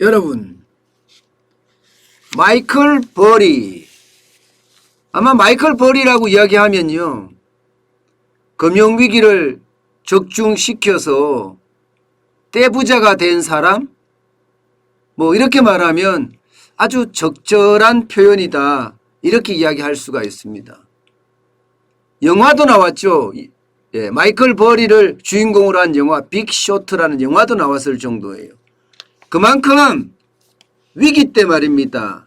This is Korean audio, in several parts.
여러분, 마이클 버리, 아마 마이클 버리라고 이야기하면요, 금융위기를 적중시켜서 떼부자가 된 사람, 뭐 이렇게 말하면 아주 적절한 표현이다, 이렇게 이야기할 수가 있습니다. 영화도 나왔죠. 예, 마이클 버리를 주인공으로 한 영화 빅쇼트라는 영화도 나왔을 정도예요. 그만큼 위기 때 말입니다.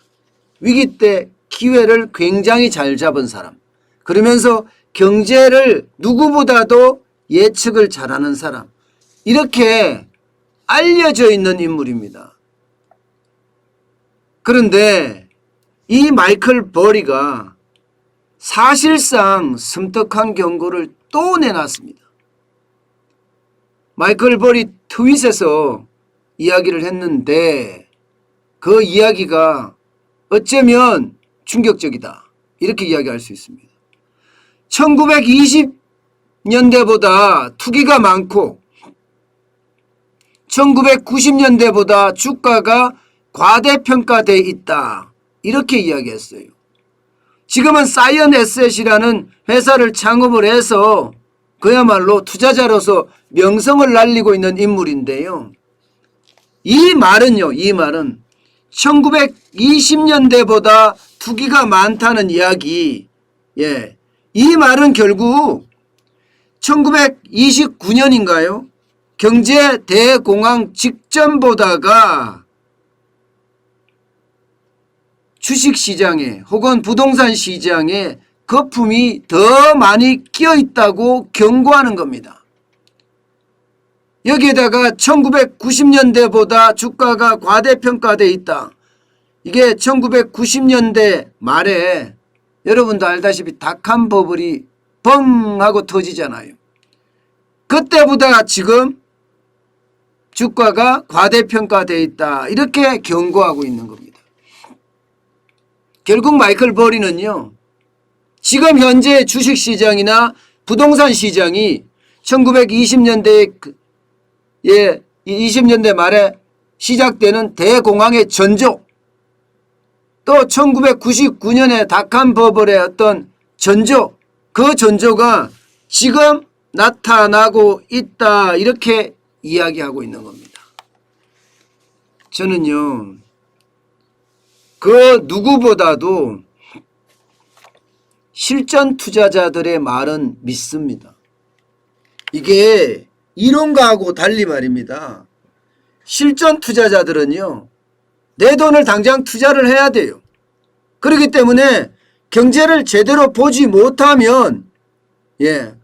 위기 때 기회를 굉장히 잘 잡은 사람, 그러면서 경제를 누구보다도 예측을 잘하는 사람, 이렇게 알려져 있는 인물입니다. 그런데 이 마이클 버리가 사실상 섬뜩한 경고를 또 내놨습니다. 마이클 버리 트윗에서 이야기를 했는데 그 이야기가 어쩌면 충격적이다, 이렇게 이야기할 수 있습니다. 1920년대보다 투기가 많고 1990년대보다 주가가 과대평가되어 있다, 이렇게 이야기했어요. 지금은 사이언 에셋이라는 회사를 창업을 해서 그야말로 투자자로서 명성을 날리고 있는 인물인데요. 이 말은요, 이 말은 1920년대보다 투기가 많다는 이야기, 예, 이 말은 결국 1929년인가요? 경제 대공황 직전보다가 주식시장에 혹은 부동산 시장에 거품이 더 많이 끼어 있다고 경고하는 겁니다. 여기에다가 1990년대보다 주가가 과대평가되어 있다. 이게 1990년대 말에 여러분도 알다시피 닷컴 버블이 뻥 하고 터지잖아요. 그때보다 지금 주가가 과대평가되어 있다, 이렇게 경고하고 있는 겁니다. 결국 마이클 버리는요, 지금 현재 주식시장이나 부동산 시장이 1920년대에 20년대 말에 시작되는 대공황의 전조, 또 1999년에 닷컴 버블의 어떤 전조, 그 전조가 지금 나타나고 있다, 이렇게 이야기하고 있는 겁니다. 저는요, 그 누구보다도 실전 투자자들의 말은 믿습니다. 이게 이론가하고 달리 말입니다. 실전 투자자들은요, 내 돈을 당장 투자를 해야 돼요. 그렇기 때문에 경제를 제대로 보지 못하면 내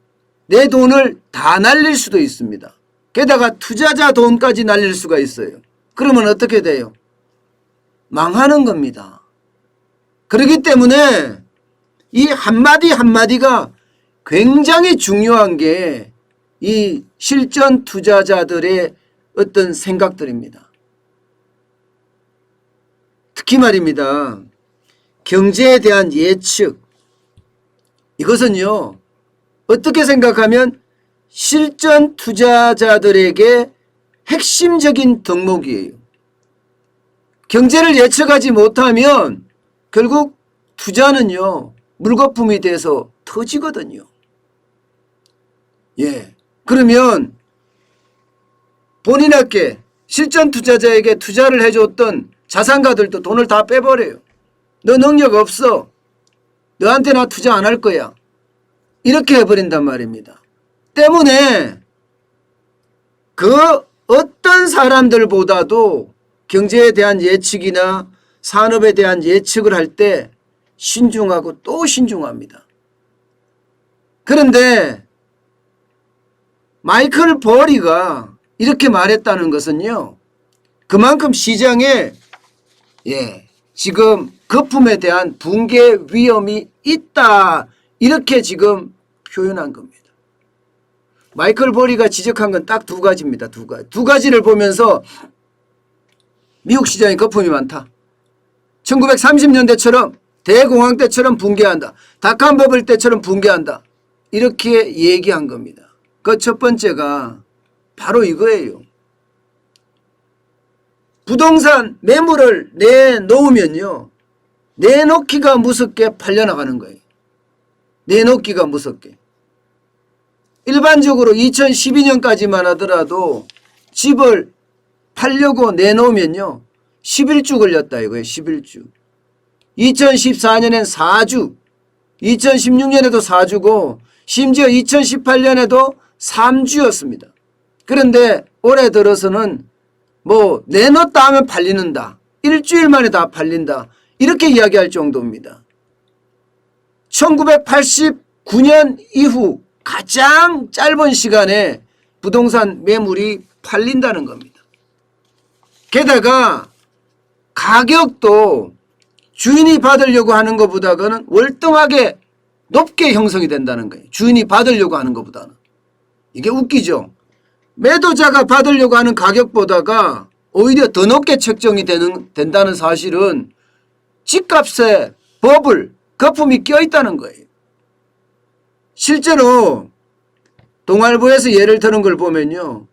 돈을 다 날릴 수도 있습니다. 게다가 투자자 돈까지 날릴 수가 있어요. 그러면 어떻게 돼요? 망하는 겁니다. 그렇기 때문에 이 한마디 한마디가 굉장히 중요한 게 이 실전 투자자들의 어떤 생각들입니다. 특히 말입니다, 경제에 대한 예측, 이것은요, 어떻게 생각하면 실전 투자자들에게 핵심적인 덕목이에요. 경제를 예측하지 못하면 결국 투자는요, 물거품이 돼서 터지거든요. 예. 그러면 본인에게, 실전 투자자에게 투자를 해줬던 자산가들도 돈을 다 빼버려요. 너 능력 없어, 너한테 나 투자 안 할 거야, 이렇게 해버린단 말입니다. 때문에 그 어떤 사람들보다도 경제에 대한 예측이나 산업에 대한 예측을 할 때 신중하고 또 신중합니다. 그런데 마이클 버리가 이렇게 말했다는 것은요, 그만큼 시장에 지금 거품에 대한 붕괴 위험이 있다, 이렇게 지금 표현한 겁니다. 마이클 버리가 지적한 건 딱 두 가지입니다. 두 가지를 보면서 미국 시장에 거품이 많다, 1930년대처럼 대공황 때처럼 붕괴한다, 닷컴 버블 때처럼 붕괴한다, 이렇게 얘기한 겁니다. 그 첫 번째가 바로 이거예요. 부동산 매물을 내놓으면요, 내놓기가 무섭게 팔려나가는 거예요. 내놓기가 무섭게. 일반적으로 2012년까지만 하더라도 집을 팔려고 내놓으면요 11주 걸렸다 이거예요. 11주. 2014년엔 4주, 2016년에도 4주고 심지어 2018년에도 3주였습니다. 그런데 올해 들어서는 뭐 내놓았다 하면 팔리는다, 일주일 만에 다 팔린다, 이렇게 이야기할 정도입니다. 1989년 이후 가장 짧은 시간에 부동산 매물이 팔린다는 겁니다. 게다가 가격도 주인이 받으려고 하는 것보다는 월등하게 높게 형성이 된다는 거예요. 주인이 받으려고 하는 것보다는. 이게 웃기죠. 매도자가 받으려고 하는 가격보다가 오히려 더 높게 책정이 된다는 사실은 집값에 버블, 거품이 껴있다는 거예요. 실제로 동아일보에서 예를 드는 걸 보면요,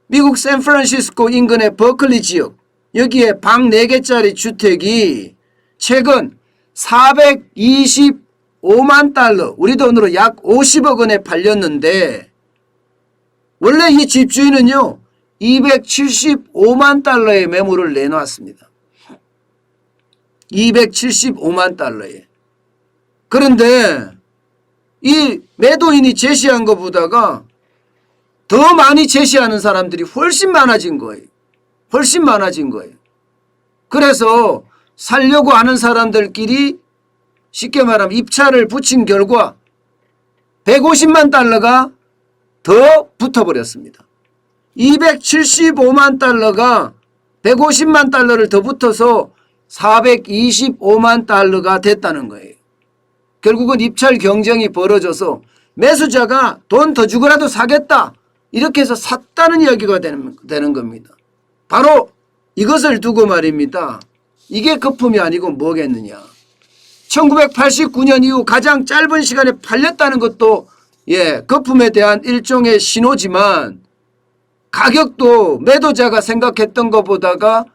미국 샌프란시스코 인근의 버클리 지역, 여기에 방 4개짜리 주택이 최근 425만 달러, 우리 돈으로 약 50억 원에 팔렸는데 원래 이 집주인은요 275만 달러의 매물을 내놓았습니다. 275만 달러에. 그런데 이 매도인이 제시한 것보다가 더 많이 제시하는 사람들이 훨씬 많아진 거예요. 훨씬 많아진 거예요. 그래서 살려고 하는 사람들끼리 쉽게 말하면 입찰을 붙인 결과 150만 달러가 더 붙어버렸습니다. 275만 달러가 150만 달러를 더 붙어서 425만 달러가 됐다는 거예요. 결국은 입찰 경쟁이 벌어져서 매수자가 돈 더 주고라도 사겠다, 이렇게 해서 샀다는 이야기가 되는 겁니다. 바로 이것을 두고 말입니다. 이게 거품이 아니고 뭐겠느냐. 1989년 이후 가장 짧은 시간에 팔렸다는 것도 거품에 대한 일종의 신호지만 가격도 매도자가 생각했던 것보다가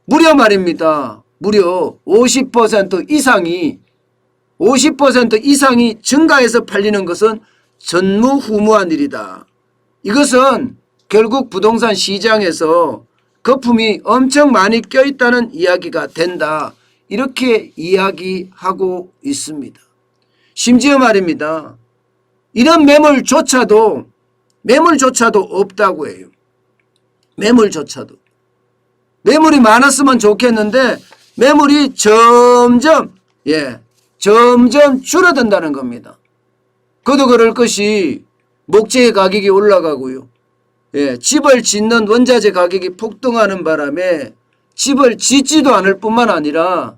무려 말입니다. 무려 50% 이상이 증가해서 팔리는 것은 전무후무한 일이다. 이것은 결국 부동산 시장에서 거품이 엄청 많이 껴있다는 이야기가 된다, 이렇게 이야기하고 있습니다. 심지어 말입니다. 이런 매물조차도 없다고 해요. 매물조차도. 매물이 많았으면 좋겠는데 매물이 점점 줄어든다는 겁니다. 그도 그럴 것이 목재의 가격이 올라가고요. 집을 짓는 원자재 가격이 폭등하는 바람에 집을 짓지도 않을 뿐만 아니라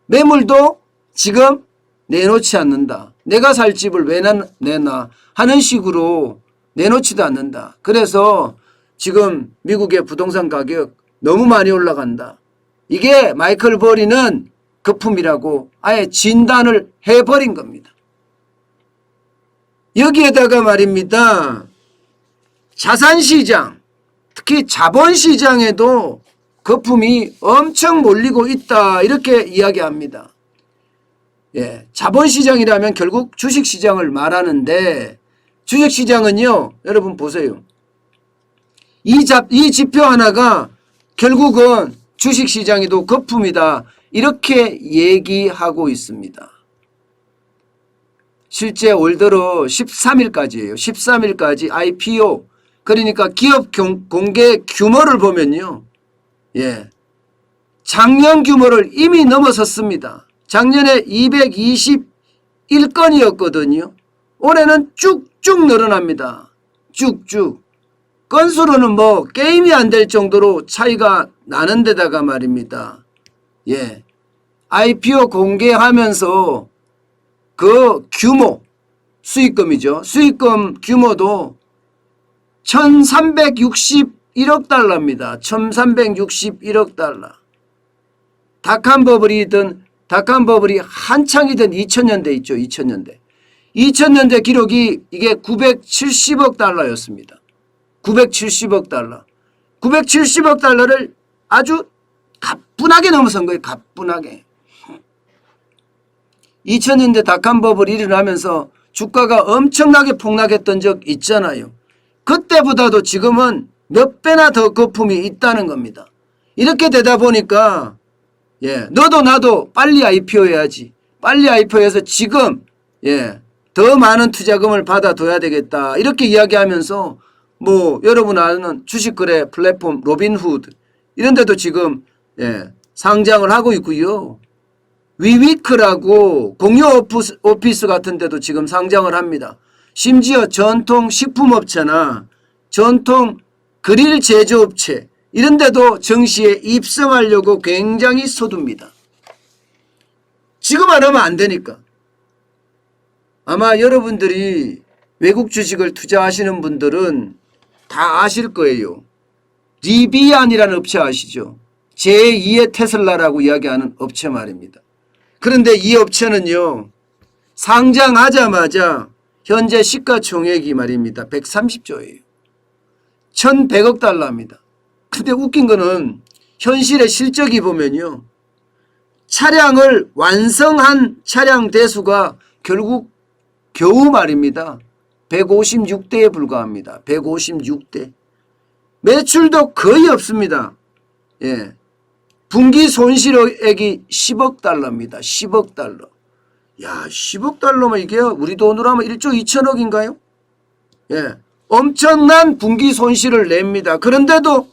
매물도 지금 내놓지 않는다. 내가 살 집을 왜 내놔 하는 식으로 내놓지도 않는다. 그래서 지금 미국의 부동산 가격 너무 많이 올라간다. 이게 마이클 버리는 거품이라고 아예 진단을 해버린 겁니다. 여기에다가 말입니다. 자산시장, 특히 자본시장에도 거품이 엄청 몰리고 있다, 이렇게 이야기합니다. 자본시장이라면 결국 주식시장을 말하는데 주식시장은요, 여러분 보세요. 이 지표 하나가 결국은 주식시장에도 거품이다, 이렇게 얘기하고 있습니다. 실제 올 들어 13일까지예요. 13일까지 IPO, 그러니까 기업 공개 규모를 보면요, 작년 규모를 이미 넘어섰습니다. 작년에 221건이었거든요. 올해는 쭉쭉 늘어납니다. 쭉쭉. 건수로는 뭐 게임이 안 될 정도로 차이가 나는 데다가 말입니다. IPO 공개하면서 그 규모, 수익금이죠. 수익금 규모도 1361억 달러입니다. 1361억 달러. 닷컴버블이 한창이던 2000년대 있죠. 2000년대. 2000년대 기록이 이게 970억 달러였습니다. 970억 달러. 970억 달러를 아주 가뿐하게 넘어선 거예요. 가뿐하게. 2000년대 닷컴 버블이 일어나면서 주가가 엄청나게 폭락했던 적 있잖아요. 그때보다도 지금은 몇 배나 더 거품이 있다는 겁니다. 이렇게 되다 보니까 너도 나도 빨리 IPO 해야지. 빨리 IPO해서 지금 더 많은 투자금을 받아둬야 되겠다. 이렇게 이야기하면서 뭐 여러분 아는 주식거래 플랫폼 로빈후드 이런 데도 지금 상장을 하고 있고요. 위위크라고 공유 오피스 같은 데도 지금 상장을 합니다. 심지어 전통 식품업체나 전통 그릴 제조업체 이런 데도 증시에 입성하려고 굉장히 서둡니다. 지금 안 하면 안 되니까. 아마 여러분들이 외국 주식을 투자하시는 분들은 다 아실 거예요. 리비안이라는 업체 아시죠? 제2의 테슬라라고 이야기하는 업체 말입니다. 그런데 이 업체는요. 상장하자마자 현재 시가총액이 말입니다. 130조예요. 1100억 달러입니다. 근데 웃긴 거는 현실의 실적이 보면요. 차량을 완성한 차량 대수가 결국 겨우 말입니다. 156대에 불과합니다. 156대. 매출도 거의 없습니다. 분기 손실액이 10억 달러입니다. 10억 달러. 야, 10억 달러면 이게 우리 돈으로 하면 1조 2천억인가요? 엄청난 분기 손실을 냅니다. 그런데도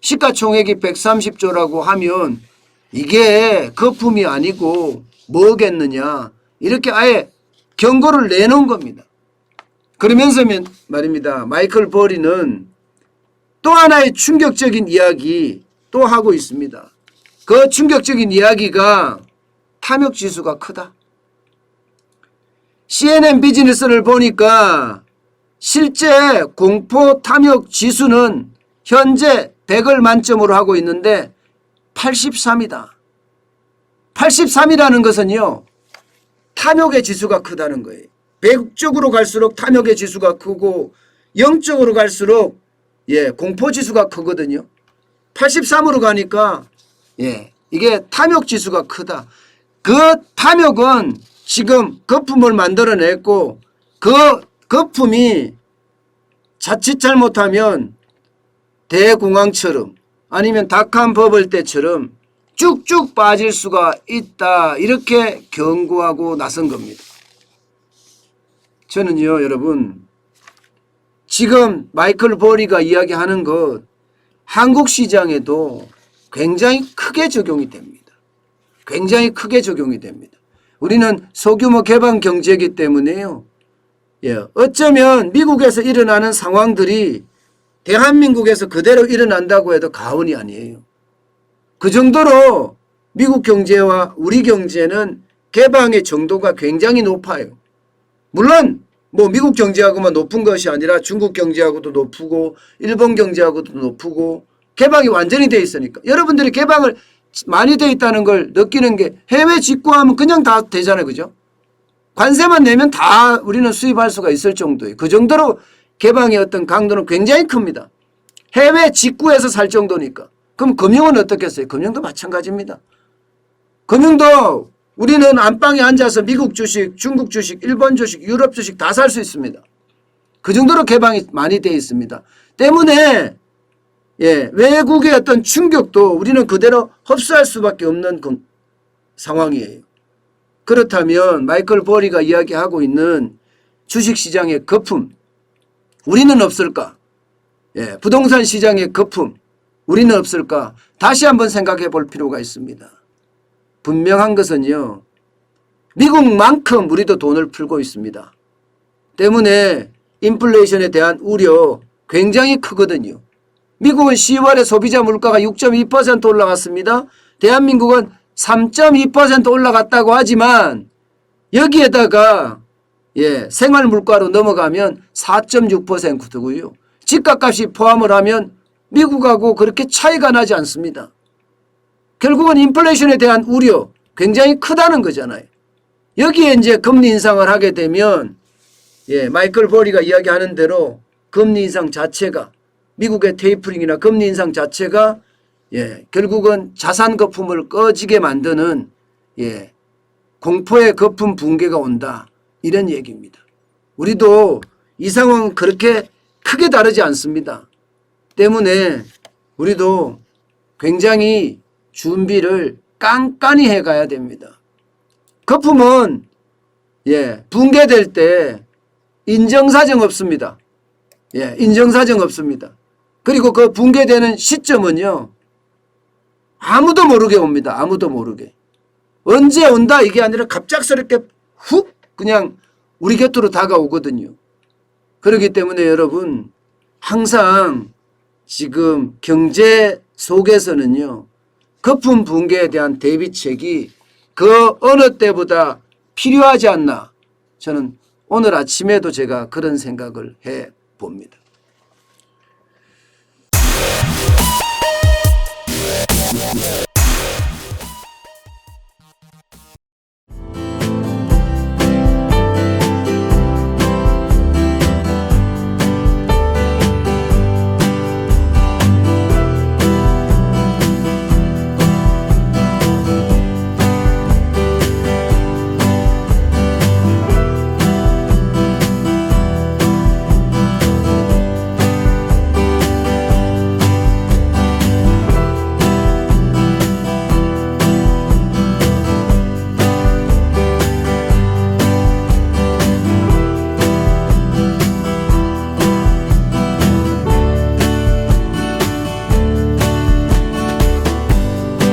시가총액이 130조라고 하면 이게 거품이 아니고 뭐겠느냐. 이렇게 아예 경고를 내놓은 겁니다. 그러면서 말입니다. 마이클 버리는 또 하나의 충격적인 이야기 또 하고 있습니다. 그 충격적인 이야기가 탐욕지수가 크다. CNN 비즈니스를 보니까 실제 공포 탐욕 지수는 현재 100을 만점으로 하고 있는데 83이다. 83이라는 것은요. 탐욕의 지수가 크다는 거예요. 100쪽으로 갈수록 탐욕의 지수가 크고 0쪽으로 갈수록 공포지수가 크거든요. 83으로 가니까 이게 탐욕 지수가 크다. 그 탐욕은 지금 거품을 만들어냈고 그 거품이 자칫 잘못하면 대공황처럼 아니면 닷컴 버블 때처럼 쭉쭉 빠질 수가 있다. 이렇게 경고하고 나선 겁니다. 저는요 여러분 지금 마이클 버리가 이야기하는 것 한국 시장에도 굉장히 크게 적용이 됩니다. 굉장히 크게 적용이 됩니다. 우리는 소규모 개방 경제이기 때문에요. 어쩌면 미국에서 일어나는 상황들이 대한민국에서 그대로 일어난다고 해도 과언이 아니에요. 그 정도로 미국 경제와 우리 경제는 개방의 정도가 굉장히 높아요. 물론 뭐 미국 경제하고만 높은 것이 아니라 중국 경제하고도 높고 일본 경제하고도 높고 개방이 완전히 돼 있으니까 여러분들이 개방을 많이 돼 있다는 걸 느끼는 게 해외 직구하면 그냥 다 되잖아요. 그죠? 관세만 내면 다 우리는 수입할 수가 있을 정도예요. 그 정도로 개방의 어떤 강도는 굉장히 큽니다. 해외 직구해서 살 정도니까. 그럼 금융은 어떻겠어요? 금융도 마찬가지입니다. 금융도 우리는 안방에 앉아서 미국 주식, 중국 주식, 일본 주식, 유럽 주식 다 살 수 있습니다. 그 정도로 개방이 많이 되어 있습니다. 때문에 외국의 어떤 충격도 우리는 그대로 흡수할 수밖에 없는 상황이에요. 그렇다면 마이클 버리가 이야기하고 있는 주식시장의 거품 우리는 없을까? 부동산 시장의 거품 우리는 없을까? 다시 한번 생각해 볼 필요가 있습니다. 분명한 것은요. 미국만큼 우리도 돈을 풀고 있습니다. 때문에 인플레이션에 대한 우려 굉장히 크거든요. 미국은 10월에 소비자 물가가 6.2% 올라갔습니다. 대한민국은 3.2% 올라갔다고 하지만 여기에다가 생활 물가로 넘어가면 4.6%고요. 집값값이 포함을 하면 미국하고 그렇게 차이가 나지 않습니다. 결국은 인플레이션에 대한 우려 굉장히 크다는 거잖아요. 여기에 이제 금리 인상을 하게 되면 마이클 버리가 이야기하는 대로 금리 인상 자체가 미국의 테이퍼링이나 금리 인상 자체가 결국은 자산 거품을 꺼지게 만드는 공포의 거품 붕괴가 온다. 이런 얘기입니다. 우리도 이 상황은 그렇게 크게 다르지 않습니다. 때문에 우리도 굉장히 준비를 깐깐히 해가야 됩니다. 거품은 붕괴될 때 인정사정 없습니다. 인정사정 없습니다. 그리고 그 붕괴되는 시점은요, 아무도 모르게 옵니다. 아무도 모르게. 언제 온다 이게 아니라 갑작스럽게 훅 그냥 우리 곁으로 다가오거든요. 그렇기 때문에 여러분 항상 지금 경제 속에서는요, 거품 붕괴에 대한 대비책이 그 어느 때보다 필요하지 않나. 저는 오늘 아침에도 제가 그런 생각을 해 봅니다.